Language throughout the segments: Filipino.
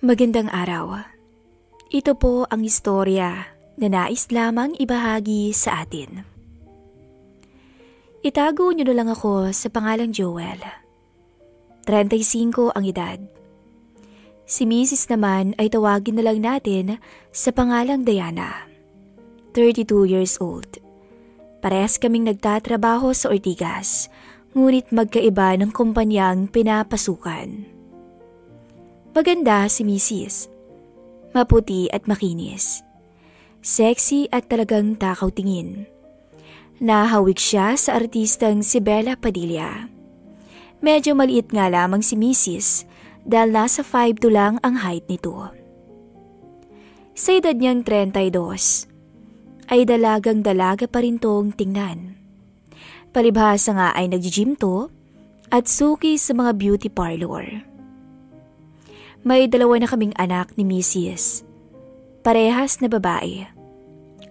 Magandang araw. Ito po ang istorya na nais lamang ibahagi sa atin. Itago niyo na lang ako sa pangalang Joel. 35 ang edad. Si Mrs. naman ay tawagin na lang natin sa pangalang Diana. 32 years old. Parehas kaming nagtatrabaho sa Ortigas, ngunit magkaiba ng kumpanyang pinapasukan. Maganda si Mrs. Maputi at makinis. Sexy at talagang takaw tingin. Nahawig siya sa artistang si Bella Padilla. Medyo maliit nga lamang si Mrs. dahil nasa 5'2" lang ang height nito. Sa edad niyang 32, ay dalagang dalaga pa rin tong tingnan. Palibhasa nga ay nag-gym to at suki sa mga beauty parlor. May 2 na kaming anak ni Mrs. Parehas na babae.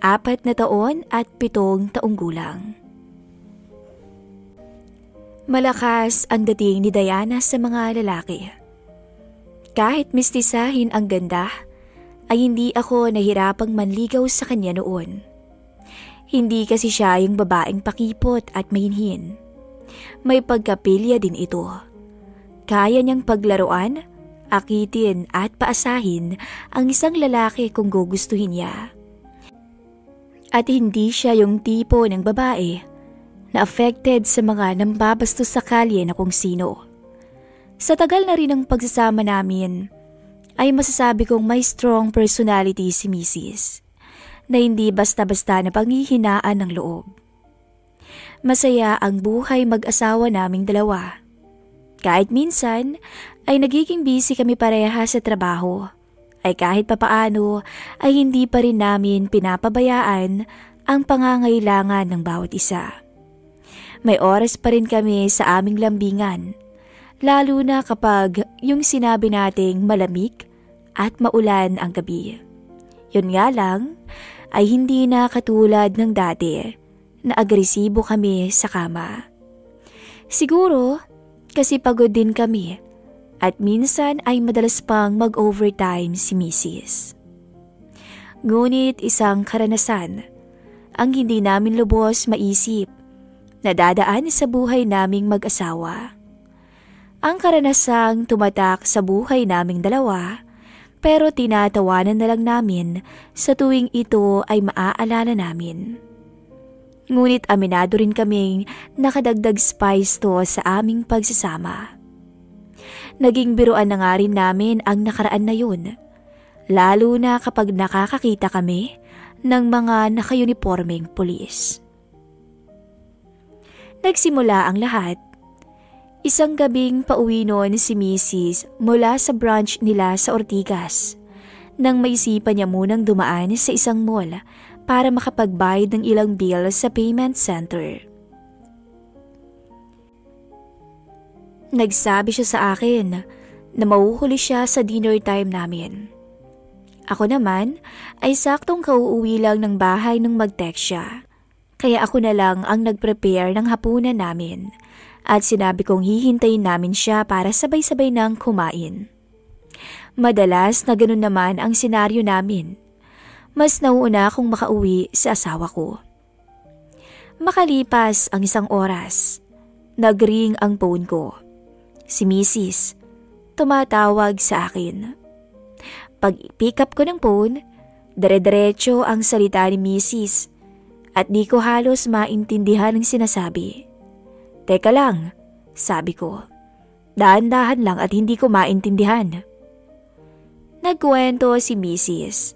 4 na taon at 7 taong gulang. Malakas ang dating ni Diana sa mga lalaki. Kahit mistisahin ang ganda, ay hindi ako nahirapang manligaw sa kanya noon. Hindi kasi siya yung babaeng pakipot at mahinhin. May pagkapilya din ito. Kaya niyang paglaruan, akitin at paasahin ang isang lalaki kung gugustuhin niya. At hindi siya yung tipo ng babae na affected sa mga nambabastos sa kalye na kung sino. Sa tagal na rin ng pagsasama namin, ay masasabi kong may strong personality si Mrs. na hindi basta-basta na panghihinaan ng loob. Masaya ang buhay mag-asawa naming dalawa. Kahit minsan ay nagiging busy kami pareha sa trabaho, ay kahit papaano ay hindi pa rin namin pinapabayaan ang pangangailangan ng bawat isa. May oras pa rin kami sa aming lambingan, lalo na kapag yung sinabi nating malamig at maulan ang gabi. Yun nga lang ay hindi na katulad ng dati na agresibo kami sa kama. Siguro kasi pagod din kami at minsan ay madalas pang mag-overtime si Mrs. Ngunit isang karanasan ang hindi namin lubos maisip na dadaan sa buhay naming mag-asawa. Ang karanasang tumatak sa buhay naming dalawa pero tinatawanan na lang namin sa tuwing ito ay maaalala namin. Ngunit aminado rin kaming nakadagdag spice to sa aming pagsasama. Naging biruan na nga rin namin ang nakaraan na yun, lalo na kapag nakakakita kami ng mga naka-uniformeng pulis. Nagsimula ang lahat. Isang gabing pauwi noon si Mrs. mula sa branch nila sa Ortigas nang maisipan niya munang dumaan sa isang mall para makapagbayad ng ilang bill sa payment center. Nagsabi siya sa akin na mauhuli siya sa dinner time namin. Ako naman ay saktong kauuwi lang ng bahay nung mag-text siya, kaya ako na lang ang nag-prepare ng hapunan namin at sinabi kong hihintayin namin siya para sabay-sabay nang kumain. Madalas na ganun naman ang senaryo namin. Mas nauuna akong makauwi sa asawa ko. Makalipas ang 1 oras, nag-ring ang phone ko. Si Mrs. tumatawag sa akin. Pag-pick up ko ng phone, dire-diretso ang salita ni Mrs. at di ko halos maintindihan ang sinasabi. Teka lang, sabi ko. Dahan-dahan lang at hindi ko maintindihan. Nagkwento si Mrs.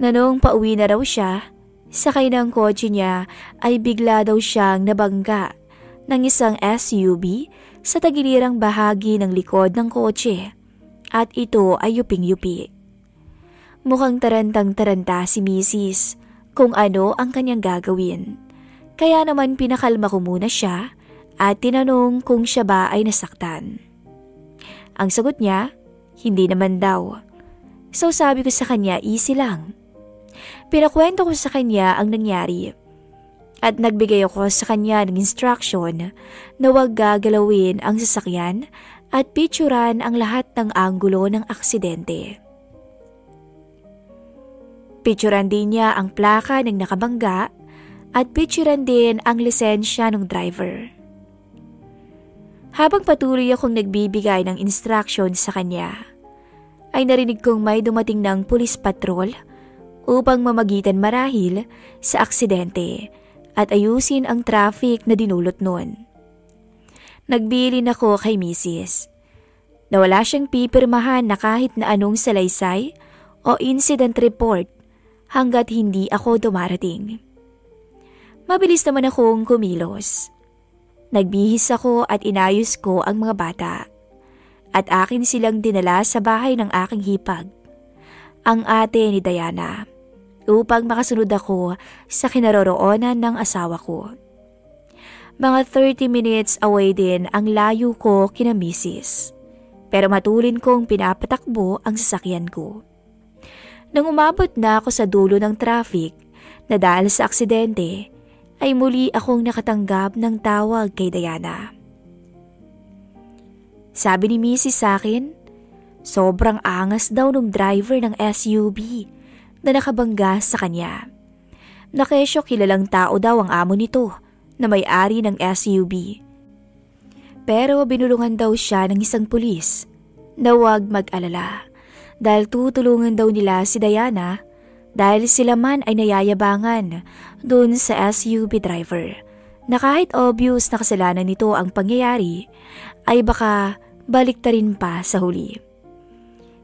na noong pauwi na raw siya, sakay ng kotse niya ay bigla daw siyang nabangga ng isang SUV sa tagilirang bahagi ng likod ng kotse at ito ay yuping-yupi. Mukhang tarantang-taranta si Mrs. kung ano ang kanyang gagawin. Kaya naman pinakalma ko muna siya at tinanong kung siya ba ay nasaktan. Ang sagot niya, hindi naman daw. So sabi ko sa kanya, easy lang. Pinakwento ko sa kanya ang nangyari. at nagbigay ako sa kanya ng instruction na huwag gagalawin ang sasakyan at picturan ang lahat ng anggulo ng aksidente. Picturan din niya ang plaka ng nakabangga at picturan din ang lisensya ng driver. Habang patuloy akong nagbibigay ng instruction sa kanya, ay narinig kong may dumating ng police patrol upang mamagitan marahil sa aksidente at ayusin ang traffic na dinulot nun. Nagbilin ako kay Mrs. na wala siyang pipirmahan na kahit na anong salaysay o incident report hanggat hindi ako dumarating. Mabilis naman akong kumilos. Nagbihis ako at inayos ko ang mga bata at akin silang dinala sa bahay ng aking hipag, ang ate ni Diana, upang makasunod ako sa kinaroroonan ng asawa ko. Mga 30 minutes away din ang layo ko kina Mrs. Pero matulin kong pinapatakbo ang sasakyan ko. Nang umabot na ako sa dulo ng traffic na dahil sa aksidente, ay muli akong nakatanggap ng tawag kay Diana. Sabi ni Mrs. sa akin, sobrang angas daw ng driver ng SUV na nakabangga sa kanya. Nakesyo kilalang tao daw ang amo nito na may-ari ng SUV. Pero binulungan daw siya ng isang pulis na huwag mag-alala dahil tutulungan daw nila si Diana dahil sila man ay nayayabangan dun sa SUV driver na kahit obvious na kasalanan nito ang pangyayari ay baka baliktarin pa sa huli.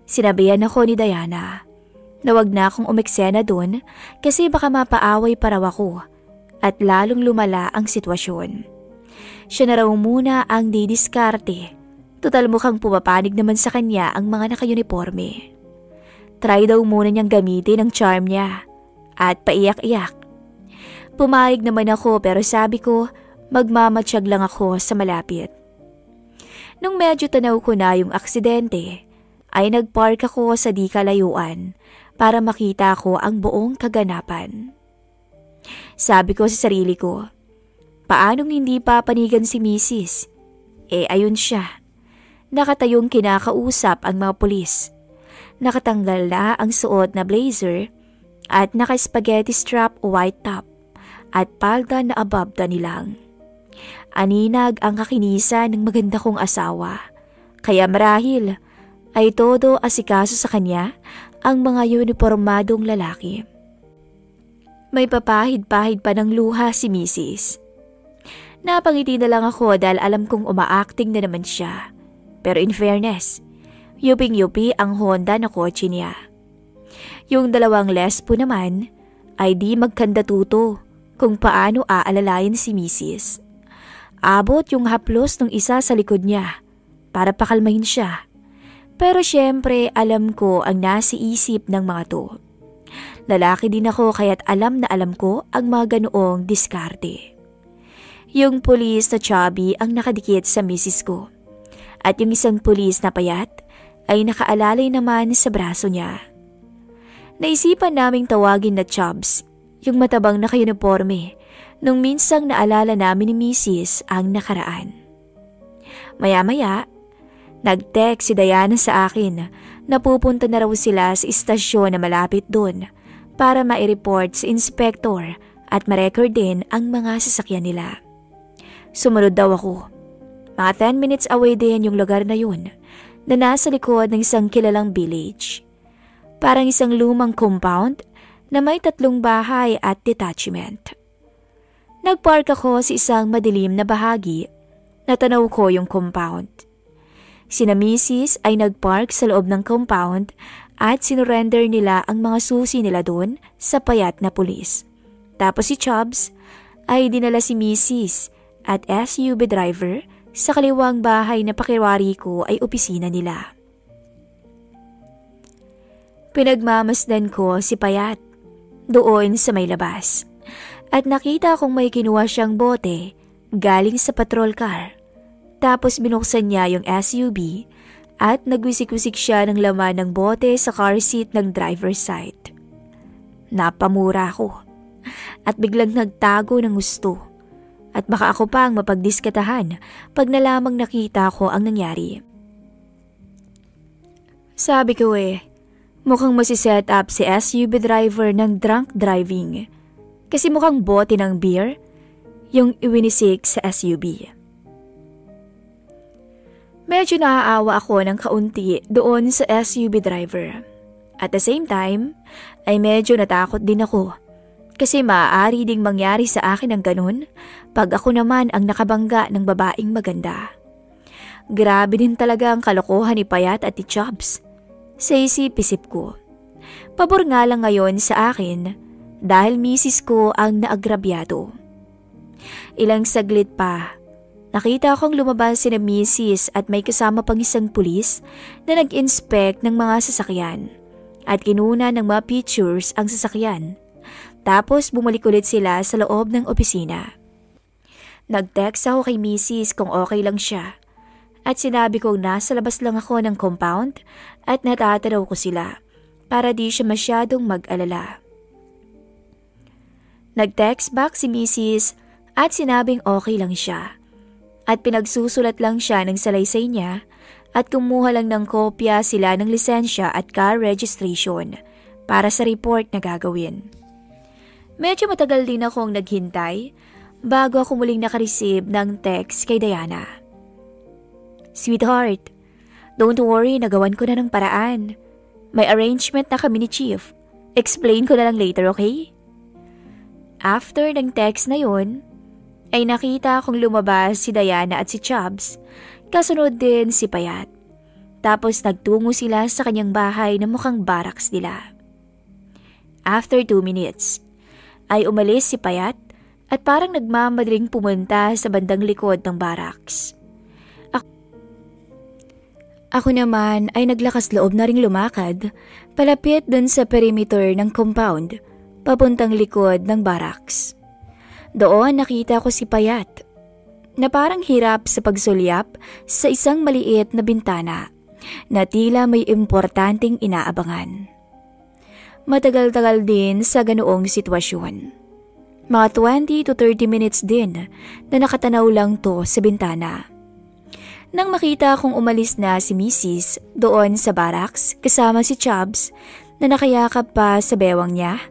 Sinabihan ako ni Diana na wag na akong umeksena dun kasi baka mapaaway pa raw ako at lalong lumala ang sitwasyon. Siya na raw muna ang didiskarte. Total mukhang pumapanig naman sa kanya ang mga naka-uniforme. Try daw muna niyang gamitin ang charm niya at paiyak-iyak. Pumayag naman ako pero sabi ko magmamatsyag lang ako sa malapit. Nung medyo tanaw ko na yung aksidente, ay nagpark ako sa di kalayuan para makita ko ang buong kaganapan. Sabi ko sa sarili ko, paanong hindi papanigan si Mrs.? Ayun siya. Nakatayong kinakausap ang mga pulis. Nakatanggal na ang suot na blazer at naka-spaghetti strap white top at palda na above the nilang. Aninag ang kakinisa ng maganda kong asawa, kaya marahil ay todo asikaso sa kanya ang mga unipormadong lalaki. May papahid-pahid pa ng luha si Mrs. Napangiti na lang ako dahil alam kong umaacting na naman siya. Pero in fairness, yuping-yupi ang Honda na kotse niya. Yung dalawang lesbo naman ay di magkandatuto kung paano aalalayan si Mrs. Abot yung haplos ng isa sa likod niya para pakalmahin siya. Pero syempre alam ko ang nasa isip ng mga to. Lalaki din ako kaya't alam na alam ko ang mga ganoong diskarte. Yung pulis na chubby ang nakadikit sa misis ko. At yung isang pulis na payat ay nakaalalay naman sa braso niya. Naisipan naming tawagin na Chubs, yung matabang naka-uniforme, nung minsang naalala namin ni misis ang nakaraan. Maya-maya, nag-text si Diana sa akin na pupunta na raw sila sa istasyon na malapit doon para ma-report sa inspektor at ma-record din ang mga sasakyan nila. Sumunod daw ako. Mga 10 minutes away din yung lugar na yun na nasa likod ng isang kilalang village. Parang isang lumang compound na may 3 bahay at detachment. Nagpark ako sa isang madilim na bahagi. Natanaw ko yung compound. Sina Mrs. ay nagpark sa loob ng compound at sinurrender nila ang mga susi nila doon sa payat na pulis. Tapos si Chubbs ay dinala si Mrs. at SUV driver sa kaliwang bahay na pakiwari ko ay opisina nila. Pinagmamasdan ko si Payat doon sa may labas at nakita kong may kinuha siyang bote galing sa patrol car. Tapos binuksan niya yung SUV at nagwisik-wisik siya ng laman ng bote sa car seat ng driver's side. Napamura ko. at biglang nagtago ng gusto. At baka ako pa ang mapagdiskatahan pag nalamang nakita ko ang nangyari. Sabi ko mukhang masiset up si SUV driver ng drunk driving. Kasi mukhang bote ng beer yung iwinisik sa SUV. Medyo naaawa ako ng kaunti doon sa SUV driver. At the same time, ay medyo natakot din ako. Kasi maaari ding mangyari sa akin ang ganun pag ako naman ang nakabangga ng babaeng maganda. Grabe din talaga ang kalokohan ni Payat at ni Chubbs. Sa isip-isip ko. Pabor nga lang ngayon sa akin dahil misis ko ang naagrabyado. Ilang saglit pa, nakita akong lumabas si na misis at may kasama pang isang pulis na nag-inspect ng mga sasakyan at kinuna ng mga pictures ang sasakyan. Tapos bumalik ulit sila sa loob ng opisina. Nag-text ako kay misis kung okay lang siya at sinabi kong nasa labas lang ako ng compound at natataraw ko sila para di siya masyadong mag-alala. Nag-text back si misis at sinabing okay lang siya at pinagsusulat lang siya ng salaysay niya at kumuha lang ng kopya sila ng lisensya at car registration para sa report na gagawin. Medyo matagal din akong naghintay bago ako muling nakareceive ng text kay Diana. Sweetheart, don't worry, nagawan ko na ng paraan. May arrangement na kami ni Chief. Explain ko na lang later, okay? After ng text na yon, ay nakita akong lumabas si Diana at si Chubbs, kasunod din si Payat. Tapos nagtungo sila sa kanyang bahay na mukhang barracks nila. After 2 minutes, ay umalis si Payat at parang nagmamadaling pumunta sa bandang likod ng barracks. Ako naman ay naglakas loob na ring lumakad palapit dun sa perimeter ng compound papuntang likod ng barracks. Doon nakita ko si Payat na parang hirap sa pagsulyap sa isang maliit na bintana na tila may importanteng inaabangan. Matagal-tagal din sa ganoong sitwasyon. Mga 20 to 30 minutes din na nakatanaw lang to sa bintana. Nang makita kong umalis na si Mrs. doon sa barracks kasama si Chubbs na nakayakap pa sa bewang niya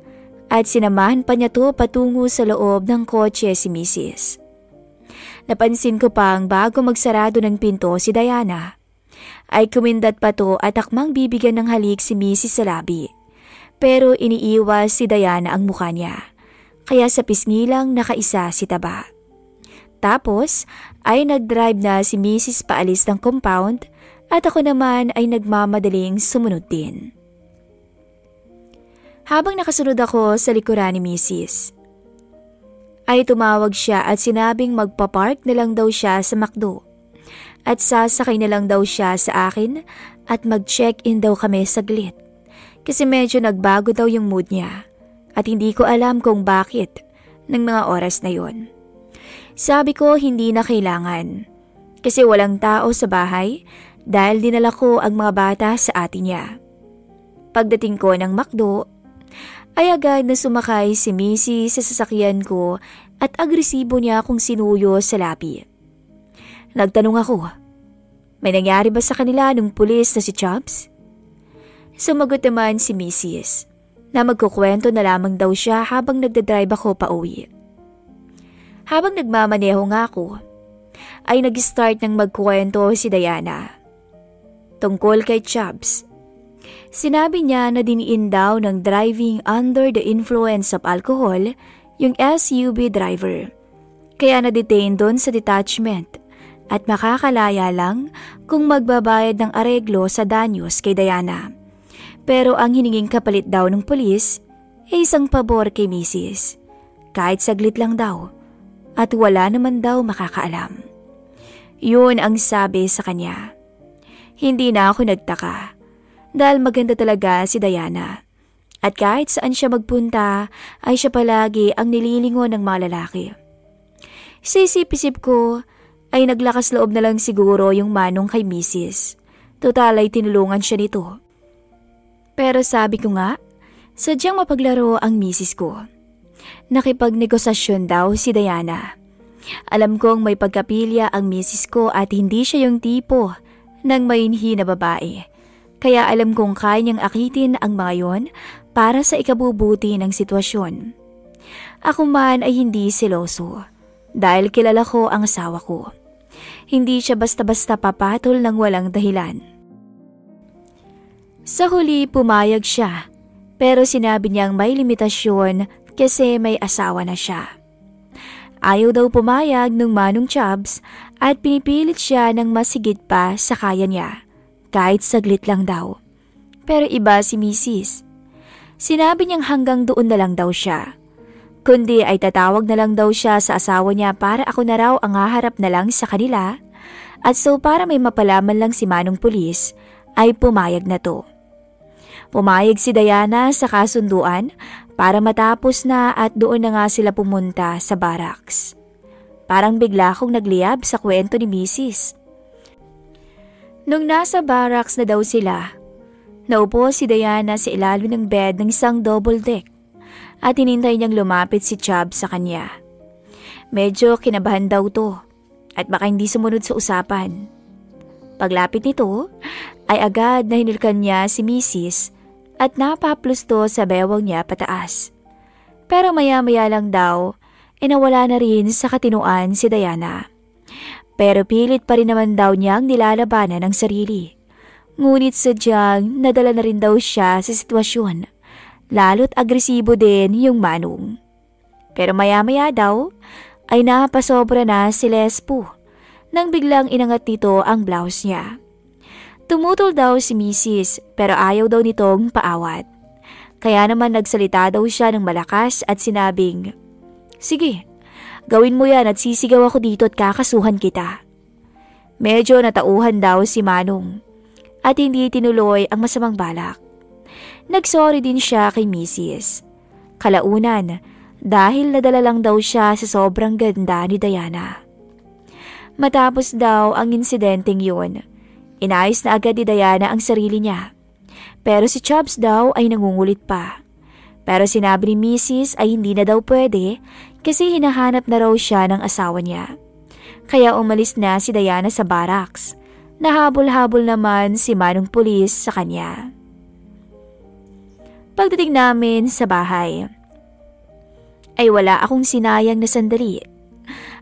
at sinamahan pa niya to patungo sa loob ng kotse si Mrs. Napansin ko pang bago magsarado ng pinto si Diana ay kumindat pa to at akmang bibigyan ng halik si Mrs. sa labi. Pero iniiwas si Diana ang mukha niya, kaya sa pisngi lang nakaisa si Taba. Tapos ay nag-drive na si Mrs. paalis ng compound at ako naman ay nagmamadaling sumunod din. Habang nakasunod ako sa likuran ni Mrs., ay tumawag siya at sinabing magpapark na lang daw siya sa McDo at sasakay na lang daw siya sa akin at mag-check-in daw kami saglit. Kasi medyo nagbago daw yung mood niya at hindi ko alam kung bakit ng mga oras na yon. Sabi ko hindi na kailangan kasi walang tao sa bahay dahil dinala ko ang mga bata sa ate niya. Pagdating ko ng McDo ay agad na sumakay si Missy sa sasakyan ko at agresibo niya akong sinuyo sa labi. Nagtanong ako, may nangyari ba sa kanila nung pulis na si Chubbs? Sumagot naman si Mrs. na magkukwento na lamang daw siya habang nagdadrive ako pa uwi. Habang nagmamaneho nga ako, ay nag-start ng magkukwento si Diana. Tungkol kay Chubbs. Sinabi niya na diniin daw ng driving under the influence of alcohol yung SUV driver. Kaya na-detain doon sa detachment at makakalaya lang kung magbabayad ng areglo sa danyos kay Diana. Pero ang hininging kapalit daw ng pulis ay isang pabor kay Mrs. Kahit saglit lang daw at wala naman daw makakaalam. Yun ang sabi sa kanya. Hindi na ako nagtaka dahil maganda talaga si Diana. At kahit saan siya magpunta ay siya palagi ang nililingon ng mga lalaki. Sa isip-isip ko ay naglakas loob na lang siguro yung manong kay Mrs. Total ay tinulungan siya nito. Pero sabi ko nga, sadyang mapaglaro ang misis ko. Nakipagnegosasyon daw si Diana. Alam kong may pagkapilya ang misis ko at hindi siya yung tipo ng mainhi na babae. Kaya alam kong kaya niyang akitin ang mga yon para sa ikabubuti ng sitwasyon. Ako man ay hindi seloso dahil kilala ko ang asawa ko. Hindi siya basta-basta papatol ng walang dahilan. Sa huli pumayag siya pero sinabi niyang may limitasyon kasi may asawa na siya. Ayaw daw pumayag ng Manong Chubbs at pinipilit siya ng masigit pa sa kaya niya, kahit saglit lang daw. Pero iba si Mrs. Sinabi niyang hanggang doon na lang daw siya. Kundi ay tatawag na lang daw siya sa asawa niya para ako na raw ang haharap na lang sa kanila. At so para may mapalaman lang si Manong Pulis ay pumayag na to. Pumayag si Diana sa kasunduan para matapos na at doon na nga sila pumunta sa barracks. Parang bigla akong nagliyab sa kwento ni Mrs. Nung nasa barracks na daw sila, naupo si Diana sa ilalim ng bed ng isang double deck at hinintay niyang lumapit si Chubbs sa kanya. Medyo kinabahan daw to at baka hindi sumunod sa usapan. Paglapit nito ay agad na hinilkan niya si Mrs. at napaplusto sa bewang niya pataas. Pero maya-maya lang daw, nawala na rin sa katinuan si Diana. Pero pilit pa rin naman daw niyang nilalabanan ang sarili. Ngunit sadyang nadala na rin daw siya sa sitwasyon. Lalo't agresibo din yung Manong. Pero maya-maya daw, ay napasobra na si Lespo nang biglang inangat nito ang blouse niya. Tumutol daw si Mrs. pero ayaw daw nitong paawat. Kaya naman nagsalita daw siya ng malakas at sinabing, "Sige, gawin mo yan at sisigaw ako dito at kakasuhan kita." Medyo natauhan daw si Manong at hindi tinuloy ang masamang balak. Nagsorry din siya kay Mrs. Kalaunan dahil nadala lang daw siya sa sobrang ganda ni Diana. Matapos daw ang insidenteng yun, inayos na agad ni Diana ang sarili niya. Pero si Chubbs daw ay nangungulit pa. Pero sinabi ni Mrs. ay hindi na daw pwede kasi hinahanap na raw siya ng asawa niya. Kaya umalis na si Diana sa barracks. Nahabol-habol naman si Manong Pulis sa kanya. Pagdating namin sa bahay, ay wala akong sinayang na sandali.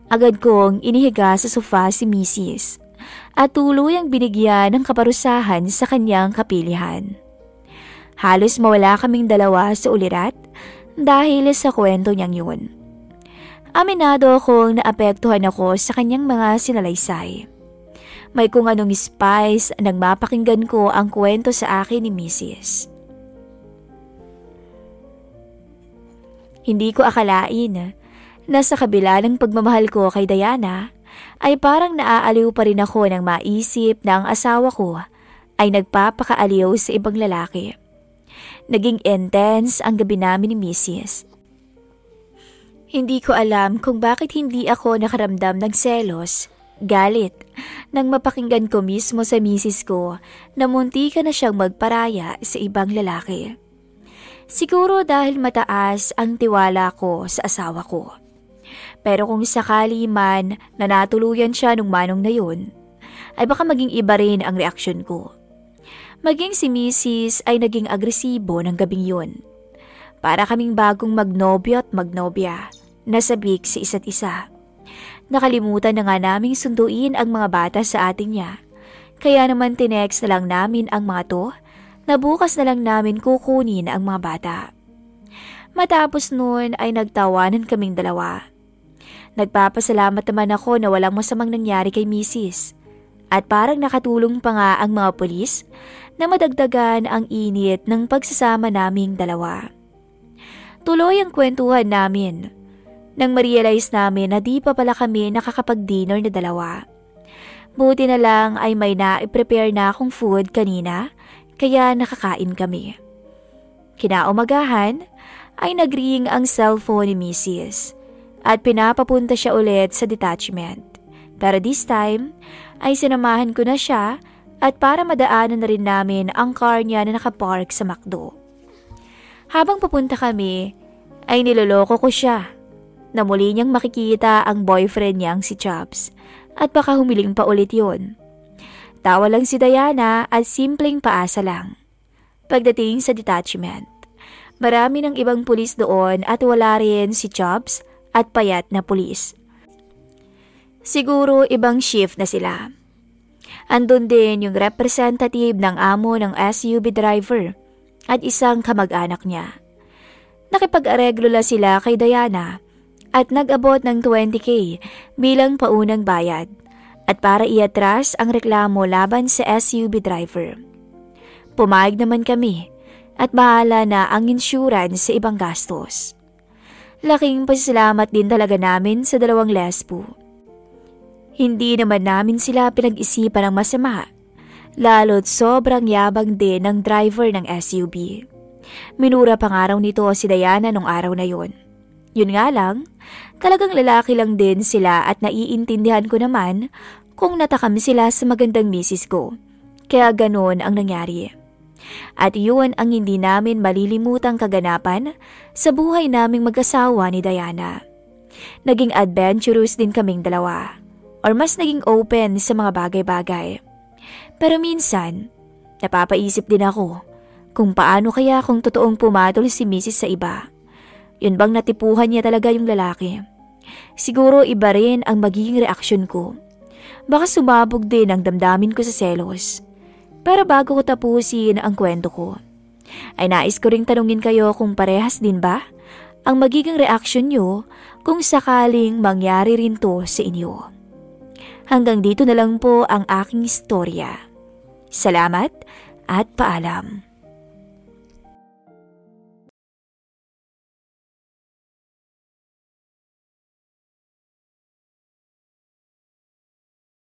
Agad kong inihiga sa sofa si Mrs. at tuluyang binigyan ng kaparusahan sa kanyang kapilihan. Halos mawala kaming dalawa sa ulirat dahil sa kwento niyang yun. Aminado akong naapektuhan ako sa kanyang mga sinalaysay. May kung anong spice nang mapakinggan ko ang kwento sa akin ni Mrs. Hindi ko akalain na sa kabila ng pagmamahal ko kay Diana, ay parang naaaliw pa rin ako nang maisip na ang asawa ko ay nagpapakaaliw sa ibang lalaki. Naging intense ang gabi namin ni Mrs. Hindi ko alam kung bakit hindi ako nakaramdam ng selos, galit, nang mapakinggan ko mismo sa misis ko na muntika na siyang magparaya sa ibang lalaki. Siguro dahil mataas ang tiwala ko sa asawa ko. Pero kung sakali man na natuluyan siya nung Manong na yun, ay baka maging iba rin ang reaksyon ko. Maging si Mrs. ay naging agresibo ng gabing yun. Para kaming bagong magnobyo at magnobya, nasabik sa isa't isa. Nakalimutan na nga naming sunduin ang mga bata sa ating niya. Kaya naman tinext na lang namin ang mga to, na bukas na lang namin kukunin ang mga bata. Matapos nun ay nagtawanan kaming dalawa. Nagpapasalamat naman ako na walang masamang nangyari kay Mrs. At parang nakatulong pa nga ang mga pulis na madagdagan ang init ng pagsasama naming dalawa. Tuloy ang kwentuhan namin nang ma-realize namin na di pa pala kami nakakapag-dinner na dalawa. Buti na lang ay may na-prepare na akong food kanina kaya nakakain kami. Kinaumagahan ay nag-ring ang cellphone ni Mrs. At pinapapunta siya ulit sa detachment. Pero this time ay sinamahan ko na siya at para madaanan na rin namin ang car niya na nakapark sa McDo. Habang papunta kami ay niloloko ko siya na muli niyang makikita ang boyfriend niyang si Chubbs at baka humiling pa ulit yun. Tawa lang si Diana at simpleng paasa lang. Pagdating sa detachment, marami ng ibang pulis doon at wala rin si Chubbs at payat na pulis. Siguro ibang shift na sila. Andun din yung representative ng amo ng SUV driver at isang kamag-anak niya. Nakipag-areglo la sila kay Diana at nag-abot ng 20K bilang paunang bayad at para iatras ang reklamo laban sa SUV driver. Pumayag naman kami at bahala na ang insurance sa ibang gastos. Laking pasalamat din talaga namin sa dalawang lesbo. Hindi naman namin sila pinag-isipan ng masama, lalo't sobrang yabang din ng driver ng SUV. Minura pang araw nito si Diana nung araw na yon. Yun nga lang, talagang lalaki lang din sila at naiintindihan ko naman kung natakam sila sa magandang misis ko. Kaya ganoon ang nangyari. At yun ang hindi namin malilimutang kaganapan sa buhay naming mag-asawa ni Diana. Naging adventurous din kaming dalawa. Or mas naging open sa mga bagay-bagay. Pero minsan, napapaisip din ako kung paano kaya kung totoong pumatol si Mrs. sa iba. Yun bang natipuhan niya talaga yung lalaki? Siguro iba rin ang magiging reaksyon ko. Baka sumabog din ang damdamin ko sa selos. Pero bago ko tapusin ang kwento ko, ay nais ko ring tanungin kayo kung parehas din ba ang magiging reaksyon nyo kung sakaling mangyari rin to sa inyo. Hanggang dito na lang po ang aking istorya. Salamat at paalam.